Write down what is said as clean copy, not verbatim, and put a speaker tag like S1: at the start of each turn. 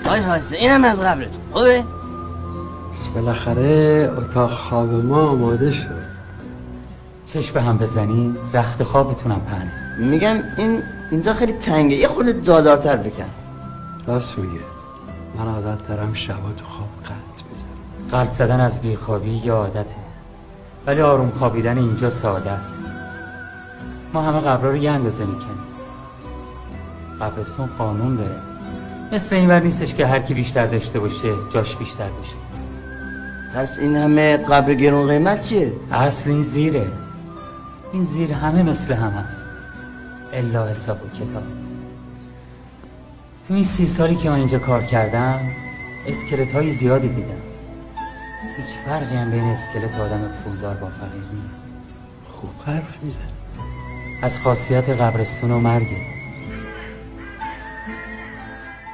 S1: آی هایسته اینم از قبلت خوبه؟
S2: بالاخره اتاق خواب ما آماده شد.
S3: چشم به هم بزنین رخت خوابتونم پهنه.
S1: میگم اینجا خیلی تنگه، یه خورده دادارتر بکن.
S2: راست میگه، من عادت دارم شبا تو خواب قطع بزنم.
S3: قلب زدن از بیخوابی یه عادته، ولی آروم خوابیدن اینجا سعادت. ما همه قبرها رو یه اندازه میکنیم. قبرستون قانون داره، مثل این ور نیستش که هر کی بیشتر داشته باشه جاش بیشتر باشه.
S1: پس این همه قبر گرون قیمت چیه؟
S3: اصل این زیره، این زیر همه مثل همه، الا حساب و کتاب. تو این 30 سالی که من اینجا کار کردم اسکلت های زیادی دیدم. هیچ فرقی هم بین اسکلت آدم پولدار با فقیر نیست.
S2: خوب حرف میزن.
S3: از خاصیت قبرستون و مرگه.